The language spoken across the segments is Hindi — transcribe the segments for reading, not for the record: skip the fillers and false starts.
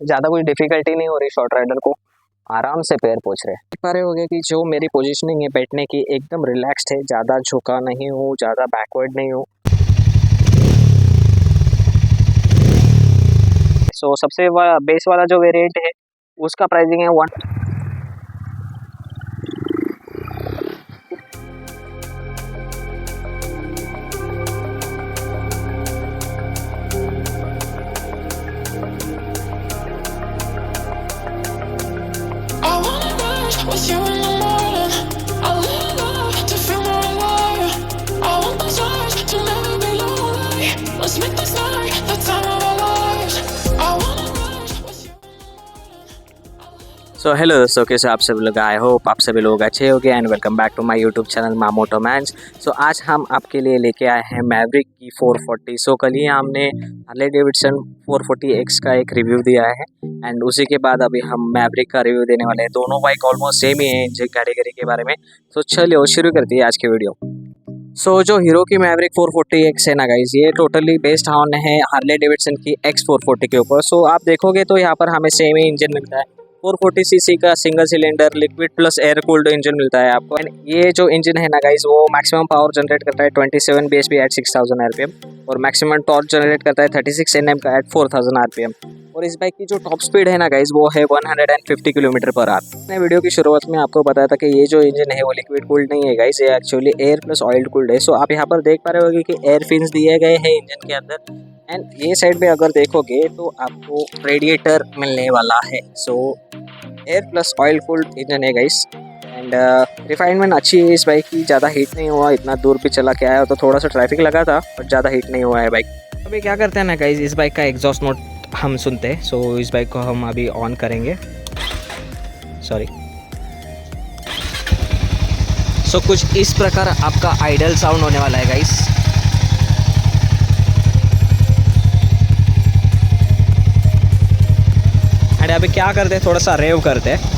ज़्यादा कोई डिफ़िकल्टी नहीं हो रही शॉर्ट राइडर को, आराम से पैर पहुँच रहे। देख पा रहे होगे कि जो मेरी पोजीशनिंग है बैठने की एकदम रिलैक्स्ड है, ज़्यादा झुका नहीं हूँ, ज़्यादा बैकवर्ड नहीं हूँ। सो सबसे बेस वाला जो वेरिएंट है उसका प्राइसिंग है 1। With you in the morning, I lean up to feel more alive. I want those eyes to never be lonely. Let's make this night the time of our lives. I wanna rise with you. So hello दोस्तों, कैसे आप सभी लोग? आई होप आप सभी लोग अच्छे होंगे and welcome back to my YouTube channel मामोटो मैन्स। सो आज हम आपके लिए लेके आए हैं मैवरिक की 440। सो कल ही हमने हार्ले डेविडसन 440X का एक रिव्यू दिया है एंड उसी के बाद अभी हम मैवरिक का रिव्यू देने वाले हैं। दोनों बाइक ऑलमोस्ट सेम ही है इंजन कैटेगरी के बारे में। सो चलिए शुरू करते हैं आज की वीडियो। सो जो हीरो की मैवरिक 440X है ना गाइज, ये टोटली बेस्ड ऑन है हार्ले डेविडसन की X440 के ऊपर। सो आप देखोगे तो यहाँ पर हमें सेम ही इंजन मिलता है। 440cc का single cylinder liquid plus air cooled engine मिलता है आपको। एंड ये जो इंजन है ना गाइज, वो मैक्सिमम पावर जनरेट करता है 27 bhp एट 6000 rpm और मैक्सिमम टॉर्क जनरेट करता है 36 Nm का एट 4000 rpm। और इस बाइक की जो टॉप स्पीड है ना गाइज, वो है 150 km/h। मैंने वीडियो की शुरुआत में आपको बताया था कि ये जो इंजन है वो लिक्विड कूल्ड नहीं है गाइज, ये actually air plus oil cooled है। सो आप यहाँ पर देख पा रहे होगे कि एयर फिन्स दिए गए हैं इंजन के अंदर। एंड ये साइड में अगर देखोगे तो आपको रेडिएटर मिलने वाला है। सो air plus oil cooled engine है गाइस। एंड रिफाइनमेंट अच्छी है इस बाइक की, ज़्यादा हीट नहीं हुआ। इतना दूर भी चला के आया तो थोड़ा सा ट्रैफिक लगा था बट ज़्यादा हीट नहीं हुआ है बाइक। अभी क्या करते हैं ना गाइस, इस बाइक का एग्जॉस्ट नोट हम सुनते हैं। सो इस बाइक को हम अभी ऑन करेंगे। सॉरी। सो कुछ इस प्रकार आपका आइडल साउंड होने वाला है गाइस। एंड अभी क्या करते हैं, थोड़ा सा रेव करते हैं।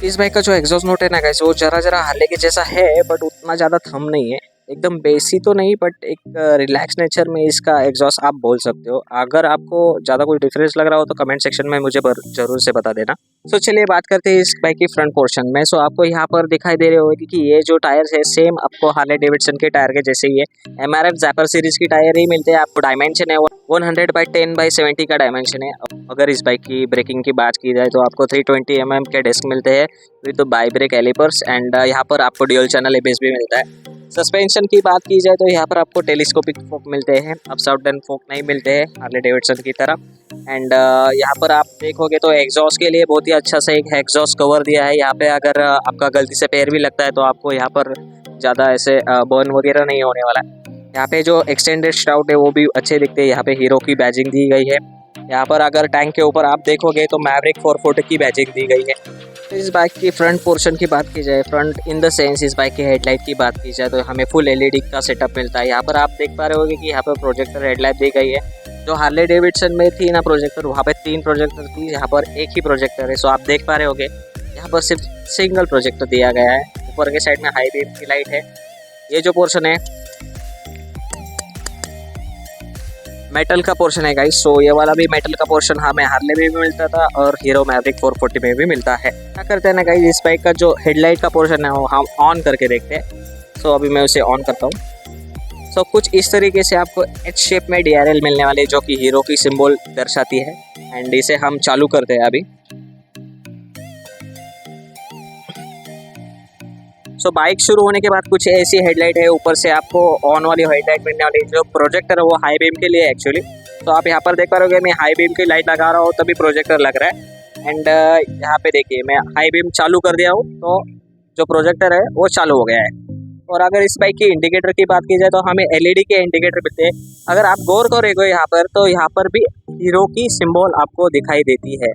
इस बाइक का जो एग्जॉस्ट नोट है ना गाइस, वो जरा हार्ले के जैसा है बट उतना ज़्यादा थम नहीं है। एकदम बेसी तो नहीं बट एक रिलैक्स नेचर में इसका एग्जॉस्ट आप बोल सकते हो। अगर आपको ज़्यादा कोई डिफरेंस लग रहा हो तो कमेंट सेक्शन में मुझे ज़रूर से बता देना। सो चलिए बात करते हैं इस बाइक की फ्रंट पोर्शन में। सो आपको यहाँ पर दिखाई दे रहे होगी कि ये जो टायर्स है सेम आपको हार्ले डेविडसन के टायर के जैसे ही है। MRF ज़ैपर सीरीज की टायर ही मिलते हैं आपको। डायमेंशन है 100/10/70 का डायमेंशन है। अगर इस बाइक की ब्रेकिंग की बात की जाए तो आपको 320 mm के डिस्क मिलते हैं विद बाई ब्रेक एलिपर्स। एंड यहाँ पर आपको ड्यूल चैनल ABS भी मिलता है। सस्पेंशन की बात की जाए तो यहाँ पर आपको टेलीस्कोपिक फोक मिलते हैं, अपसाइड डाउन फोक नहीं मिलते हैं हार्ले डेविडसन की तरह। एंड यहाँ पर आप देखोगे तो एग्जॉस्ट के लिए बहुत ही अच्छा सा एक एग्जॉस्ट कवर दिया है। यहाँ पे अगर आपका गलती से पैर भी लगता है तो आपको यहाँ पर ज़्यादा ऐसे बर्न वगैरह नहीं होने वाला है। यहाँ पे जो एक्सटेंडेड स्टाउट है वो भी अच्छे दिखते हैं। यहाँ पे हीरो की बैजिंग दी गई है। यहाँ पर अगर टैंक के ऊपर आप देखोगे तो मैवरिक 440 की बैजिंग दी गई है। तो इस बाइक की फ्रंट पोर्शन की बात की जाए, फ्रंट इन द सेंस इस बाइक की हेडलाइट की बात की जाए तो हमें फुल LED का सेटअप मिलता है। यहाँ पर आप देख पा रहे होगे कि यहाँ पर प्रोजेक्टर हेडलाइट दी गई है। जो हार्ले डेविडसन में थी ना प्रोजेक्टर, वहाँ पे 3 प्रोजेक्टर थी, यहाँ पर एक ही प्रोजेक्टर है। सो आप देख पा रहे होगे यहाँ पर सिर्फ सिंगल प्रोजेक्टर दिया गया है। ऊपर के साइड में हाई बीम की लाइट है। ये जो पोर्शन है मेटल का पोर्शन है गाइस। सो ये वाला भी मेटल का पोर्शन हमें हार्ले में भी मिलता था और हीरो मैवरिक 440 में भी मिलता है। क्या करते हैं ना गाइस, इस बाइक का जो हेडलाइट का पोर्शन है वो हम ऑन करके देखते हैं। सो अभी मैं उसे ऑन करता हूँ। सो कुछ इस तरीके से आपको H शेप में DRL मिलने वाले जो कि हीरो की सिंबल दर्शाती है। एंड इसे हम चालू करते हैं अभी। सो बाइक शुरू होने के बाद कुछ ऐसी हेडलाइट है। ऊपर से आपको ऑन वाली हेडलाइट मिलने वाली, जो प्रोजेक्टर है वो हाई बीम के लिए एक्चुअली। तो आप यहाँ पर देख पा रहे होगे मैं हाई बीम की लाइट लगा रहा हूँ तभी प्रोजेक्टर लग रहा है। एंड यहाँ पे देखिए मैं हाई बीम चालू कर दिया हूँ तो जो प्रोजेक्टर है वो चालू हो गया है। और अगर इस बाइक की इंडिकेटर की बात की जाए तो हमें LED के इंडिकेटर मिलते हैं। अगर आप गौर करोगे यहाँ पर तो यहाँ पर भी हीरो की सिंबल आपको दिखाई देती है।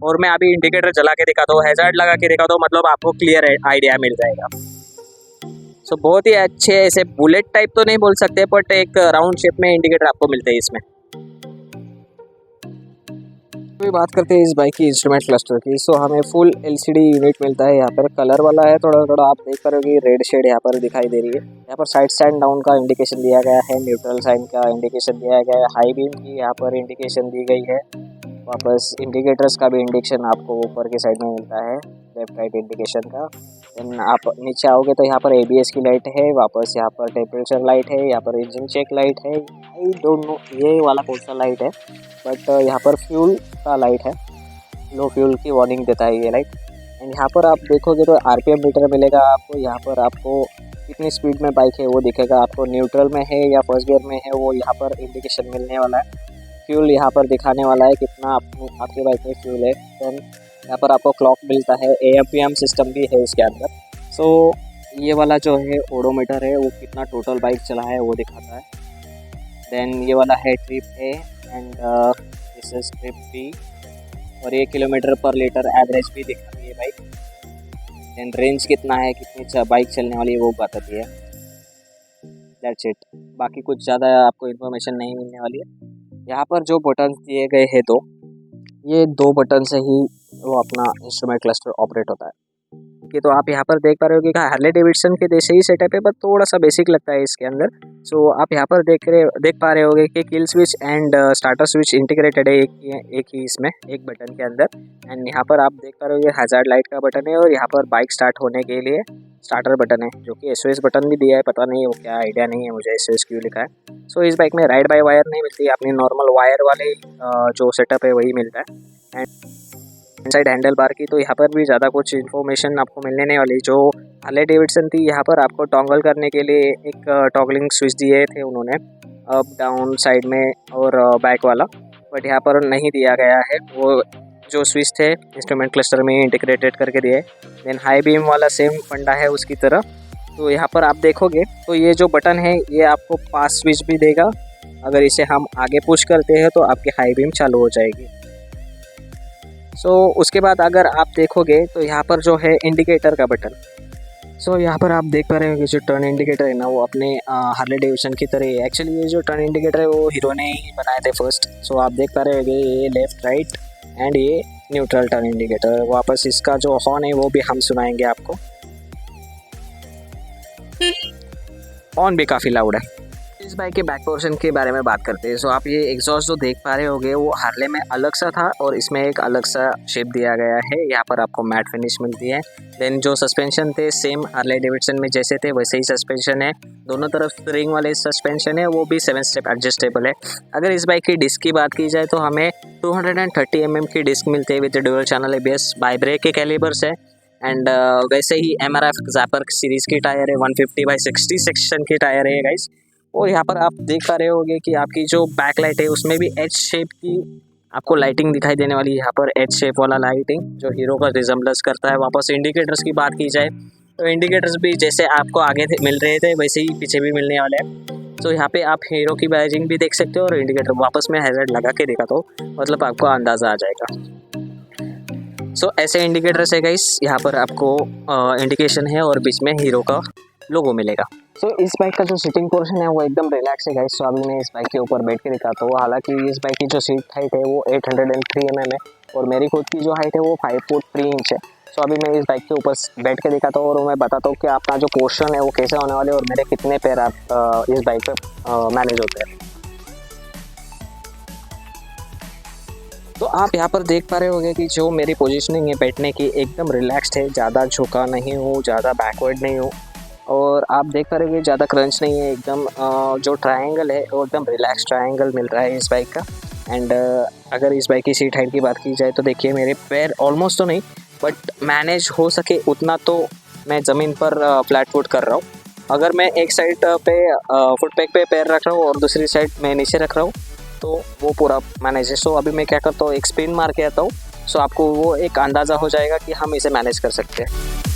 और मैं अभी इंडिकेटर जला के दिखाता हूँ, हैजार्ड लगा के दिखाता हूँ, मतलब आपको क्लियर आइडिया मिल जाएगा। सो बहुत ही अच्छे ऐसे बुलेट टाइप तो नहीं बोल सकते बट एक राउंड शेप में इंडिकेटर आपको मिलते हैं इसमें। तो बात करते हैं इस बाइक की इंस्ट्रूमेंट क्लस्टर की। सो हमें फुल एलसीडी यूनिट मिलता है। यहाँ पर कलर वाला है, थोड़ा थोड़ा आप देख पा रहे हो कि रेड शेड यहाँ पर दिखाई दे रही है। यहाँ पर साइड स्टैंड डाउन का इंडिकेशन दिया गया है, न्यूट्रल साइन का इंडिकेशन दिया गया है, हाई बीम की यहाँ पर इंडिकेशन दी गई है। वापस इंडिकेटर्स का भी इंडिकेशन आपको ऊपर के साइड में मिलता है, लेफ्ट राइट इंडिकेशन का। देन आप नीचे आओगे तो यहाँ पर ABS की लाइट है, वापस यहाँ पर टेम्परेचर लाइट है, यहाँ पर इंजन चेक लाइट है। आई डोंट नो ये वाला कौन सा लाइट है, बट यहाँ पर फ्यूल का लाइट है, लो फ्यूल की वार्निंग देता है ये लाइट। एंड यहाँ पर आप देखोगे तो RPM मीटर मिलेगा आपको। यहाँ पर आपको कितनी स्पीड में बाइक है वो दिखेगा आपको, न्यूट्रल में है या फर्स्ट गियर में है वो यहाँ पर इंडिकेशन मिलने वाला है। फ्यूल यहाँ पर दिखाने वाला है कितना आपके बाइक में फ्यूल है। देन यहाँ पर आपको क्लॉक मिलता है, AM/PM सिस्टम भी है इसके अंदर। सो ये वाला जो है ओडोमीटर है वो कितना टोटल बाइक चला है वो दिखाता है। देन ये वाला है trip A and this is trip B, और ये किलोमीटर पर लीटर एवरेज भी दिखाती है बाइक। देन रेंज कितना है, कितनी बाइक चलने वाली है वो बताती है। दैट्स इट, बाकी कुछ ज़्यादा आपको इन्फॉर्मेशन नहीं मिलने वाली है। यहाँ पर जो बटन दिए गए हैं ये दो बटन से ही वो अपना इंस्ट्रूमेंट क्लस्टर ऑपरेट होता है। कि तो आप यहाँ पर देख पा रहे हो कि हार्ले डेविडसन के जैसे ही सेटअप है, बट थोड़ा सा बेसिक लगता है इसके अंदर। सो आप यहाँ पर देख पा रहे होगे कि kill switch and starter switch integrated है एक ही इसमें, एक बटन के अंदर। एंड यहाँ पर आप देख पा रहे हो हैजार्ड लाइट का बटन है, और यहाँ पर बाइक स्टार्ट होने के लिए स्टार्टर बटन है, जो कि SOS बटन भी दिया है। पता नहीं वो क्या, आइडिया नहीं है मुझे SOS क्यों लिखा है। सो इस बाइक में राइड बाय वायर नहीं मिलती, अपनी नॉर्मल वायर वाले जो सेटअप है वही मिलता है। एंड साइड हैंडल बार की तो यहाँ पर भी ज़्यादा कुछ इन्फॉर्मेशन आपको मिलने नहीं वाली। जो हार्ले डेविडसन थी यहाँ पर आपको टॉगल करने के लिए एक टॉगलिंग स्विच दिए थे उन्होंने, अप डाउन साइड में और बैक वाला, बट यहाँ पर नहीं दिया गया है। वो जो स्विच थे इंस्ट्रूमेंट क्लस्टर में इंटीग्रेटेड करके दिए। देन हाई बीम वाला सेम फंडा है उसकी तरह। तो यहाँ पर आप देखोगे तो ये जो बटन है ये आपको पास स्विच भी देगा। अगर इसे हम आगे पुश करते हैं तो आपकी हाई बीम चालू हो जाएगी। सो उसके बाद अगर आप देखोगे तो यहाँ पर जो है इंडिकेटर का बटन, सो यहाँ पर आप देख पा रहे हो कि जो टर्न इंडिकेटर है ना वो अपने हार्ले डेविडसन की तरह है। एक्चुअली ये जो टर्न इंडिकेटर है वो हीरो ने ही बनाए थे फर्स्ट। सो आप देख पा रहे हो कि ये लेफ्ट राइट एंड ये न्यूट्रल टर्न इंडिकेटर। वापस इसका जो हॉर्न है वो भी हम सुनाएंगे आपको, हॉर्न भी काफ़ी लाउड है। इस बाइक के बैक पोर्शन के बारे में बात करते हैं। सो आप ये एग्जॉस्ट जो देख पा रहे होगे वो हार्ले में अलग सा था, और इसमें एक अलग सा शेप दिया गया है। यहाँ पर आपको मैट फिनिश मिलती है। देन जो सस्पेंशन थे सेम हार्ले डेविडसन में जैसे थे वैसे ही सस्पेंशन है, दोनों तरफ स्प्रिंग वाले सस्पेंशन है, वो भी 7 स्टेप एडजस्टेबल है। अगर इस बाइक की डिस्क की बात की जाए तो हमें 230 mm की डिस्क मिलती है with dual channel ABS, Bybre के कैलिबर्स है। एंड वैसे ही MRF ज़ैपर सीरीज़ की टायर है, 150/60 सेक्शन की टायर है गाइस। और यहाँ पर आप देख पा रहे होगे कि आपकी जो बैक लाइट है उसमें भी H शेप की आपको लाइटिंग दिखाई देने वाली है। यहाँ पर H शेप वाला लाइटिंग जो हीरो का रिजेम्बलेंस करता है। वापस इंडिकेटर्स की बात की जाए तो इंडिकेटर्स भी जैसे आपको आगे मिल रहे थे वैसे ही पीछे भी मिलने वाले हैं। तो यहाँ पे आप हीरो की बैजिंग भी देख सकते हो, और इंडिकेटर वापस में हैजर्ड लगा के देखा तो मतलब आपको अंदाज़ा आ जाएगा। सो ऐसे इंडिकेटर्स है गाइस, यहाँ पर आपको इंडिकेशन है और बीच में हीरो का लोगो मिलेगा। सो इस बाइक का जो सीटिंग पोर्शन है वो एकदम रिलैक्स है गाइस। सो अभी मैं इस बाइक के ऊपर बैठ के दिखाता हूँ। हालांकि इस बाइक की जो सीट हाइट है वो 803 mm है, और मेरी खुद की जो हाइट है वो 5 फुट 3 इंच है। सो अभी मैं इस बाइक के ऊपर बैठ के दिखाता हूँ, और मैं बताता हूँ कि आपका जो पोर्शन है वो कैसे होने वाले, और मेरे कितने पैर आप इस बाइक पर मैनेज होते हैं। तो आप यहाँ पर देख पा रहे होंगे कि जो मेरी पोजीशनिंग है बैठने की एकदम रिलैक्स्ड है, ज़्यादा झुका नहीं हूँ, ज़्यादा बैकवर्ड नहीं हूँ, और आप देख पा रहे हो कि ज़्यादा क्रंच नहीं है। एकदम जो ट्रायंगल है वो एकदम रिलैक्स ट्रायंगल मिल रहा है इस बाइक का। एंड अगर इस बाइक की सीट हाइट की बात की जाए तो देखिए मेरे पैर ऑलमोस्ट तो नहीं बट मैनेज हो सके उतना तो मैं ज़मीन पर फ्लैट फुट कर रहा हूँ। अगर मैं एक साइड पे फुट पैक पे पैर रख रहा हूँ और दूसरी साइड मैं नीचे रख रहा हूँ तो वो पूरा मैनेज है। सो अभी मैं क्या करता हूँ, एक स्पिन मार के आता हूँ। सो आपको वो एक अंदाज़ा हो जाएगा कि हम इसे मैनेज कर सकते हैं।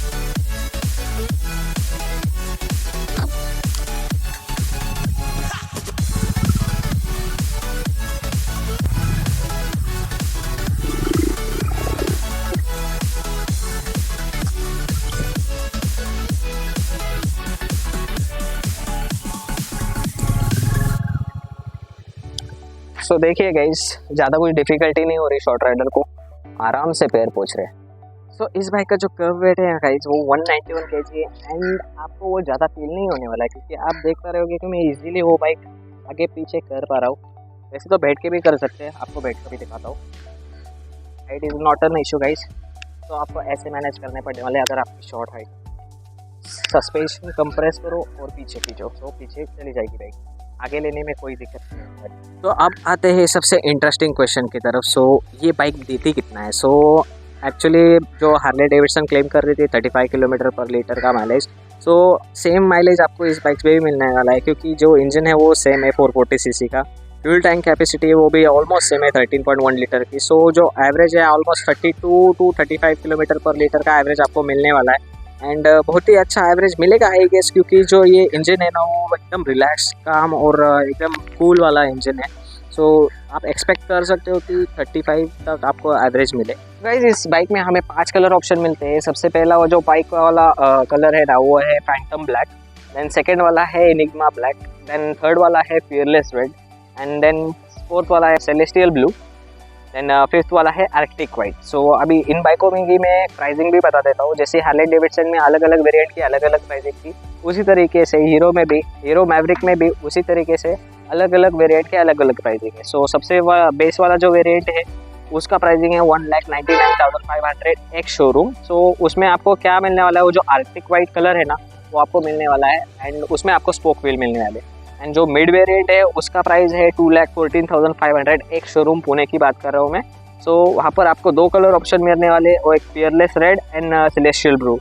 सो देखिए गाइस, ज़्यादा कुछ डिफिकल्टी नहीं हो रही शॉर्ट राइडर को, आराम से पैर पहुँच रहे हैं। सो इस बाइक का जो कर्व वेट है गाइस वो 191 kg है एंड आपको वो ज़्यादा फील नहीं होने वाला है क्योंकि आप देख पा रहे होगे कि मैं इजीली वो बाइक आगे पीछे कर पा रहा हूँ। वैसे तो बैठ के भी कर सकते हैं, आपको बैठ कर भी दिखाता हूँ। Height is not an issue guys, तो आपको ऐसे मैनेज करने पड़ने वाले अगर आपकी शॉर्ट हाइट। सस्पेंशन कंप्रेस करो और पीछे खींचो, तो पीछे चली जाएगी बाइक, आगे लेने में कोई दिक्कत नहीं होगी। तो अब आते हैं सबसे इंटरेस्टिंग क्वेश्चन की तरफ। सो ये बाइक देती कितना है? सो एक्चुअली जो हार्ले डेविडसन क्लेम कर रही थी 35 किलोमीटर पर लीटर का माइलेज, सो सेम माइलेज आपको इस बाइक पे भी मिलने वाला है क्योंकि जो इंजन है वो सेम है 440 सीसी का। फ्यूल टैंक कैपेसिटी है वो भी ऑलमोस्ट सेम है 13.1 लीटर की। सो जो एवरेज है ऑलमोस्ट 32 टू 35 किलोमीटर पर लीटर का एवरेज आपको मिलने वाला है। एंड बहुत ही अच्छा एवरेज मिलेगा आई गेस क्योंकि जो ये इंजन है ना वो एकदम रिलैक्स काम और एकदम कूल वाला इंजन है। सो आप एक्सपेक्ट कर सकते हो कि 35 तक आपको एवरेज मिले। गाइस इस बाइक में हमें 5 कलर ऑप्शन मिलते हैं। सबसे पहला वो जो बाइक वाला कलर है ना वो है फैंटम ब्लैक, देन सेकेंड वाला है एनिग्मा ब्लैक, देन थर्ड वाला है fearless red and then fourth वाला है सेलेस्टियल ब्लू, देन फिफ्थ वाला है आर्कटिक वाइट। सो अभी इन बाइकों में की मैं प्राइसिंग भी बता देता हूँ। जैसे हार्ले डेविडसन में अलग अलग वेरिएंट की अलग अलग प्राइसिंग थी, उसी तरीके से हीरो में भी, हीरो मैवरिक में भी उसी तरीके से अलग अलग वेरिएंट के अलग अलग प्राइसिंग है। सो सबसे बेस वाला जो वेरिएंट है उसका प्राइसिंग है 1,99,500 एक्स शोरूम। सो उसमें आपको क्या मिलने वाला है, वो जो आर्कटिक वाइट कलर है ना वो आपको मिलने वाला है एंड उसमें आपको स्पोक व्हील मिलने वाले। एंड जो मिड वेरिएंट है उसका प्राइस है 2,14,500 एक शोरूम पुणे की बात कर रहा हूँ मैं। सो वहाँ पर आपको दो कलर ऑप्शन मिलने वाले, और एक fearless red and celestial blue.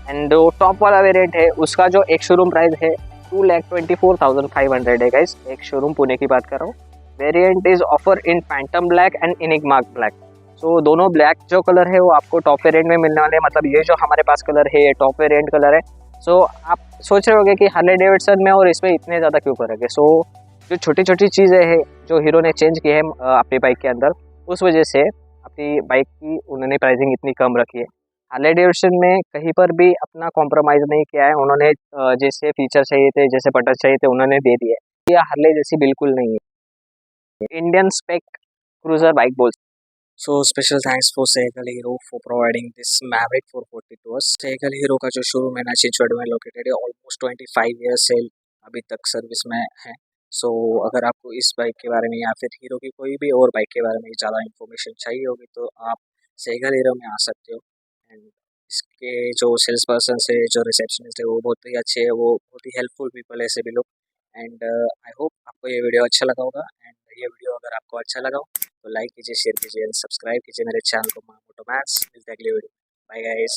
And जो टॉप वाला वेरिएंट है उसका जो एक शोरूम प्राइस है 2,24,500 है गाइस, एक शोरूम पुणे की बात कर रहा हूँ। Variant is offer in phantom black and enigma black. So दोनों ब्लैक जो कलर है वो आपको टॉप वेरिएंट में मिलने वाले हैं, मतलब ये जो हमारे पास कलर है ये टॉप वेरिएंट कलर है। सो आप सोच रहे होंगे कि हार्ले डेविडसन में और इसमें इतने ज़्यादा क्यों करेंगे। सो जो छोटी छोटी चीज़ें हैं जो हीरो ने चेंज की है अपनी बाइक के अंदर, उस वजह से अपनी बाइक की उन्होंने प्राइसिंग इतनी कम रखी है। हार्ले डेविडसन में कहीं पर भी अपना कॉम्प्रोमाइज़ नहीं किया है उन्होंने, जैसे फीचर चाहिए थे जैसे बटन चाहिए थे उन्होंने दे दिए। ये हार्ले जैसी बिल्कुल नहीं है, इंडियन स्पेक क्रूजर बाइक बोल। So special thanks for Segal Hero for providing this Maverick 440 to us. Segal Hero का जो शोरूम है ना चिंचवड में लोकेटेड है, ऑलमोस्ट 25 ईयर्स से अभी तक सर्विस में है। सो अगर आपको इस बाइक के बारे में या फिर हीरो की कोई भी और बाइक के बारे में ज़्यादा इन्फॉर्मेशन चाहिए होगी तो आप सेगल हीरो में आ सकते हो। एंड इसके जो सेल्स पर्सन है, जो रिसेप्शनिस्ट है वो बहुत ही अच्छे है, वो बहुत ही हेल्पफुल पीपल है सभी लोग। एंड आई होप आपको ये वीडियो अच्छा लगा होगा। एंड ये वीडियो अगर आपको अच्छा लगा हो तो लाइक कीजिए, शेयर कीजिए एंड सब्सक्राइब कीजिए मेरे चैनल को मोटोमैन्स। मिलते हैं अगले वीडियो। Bye guys.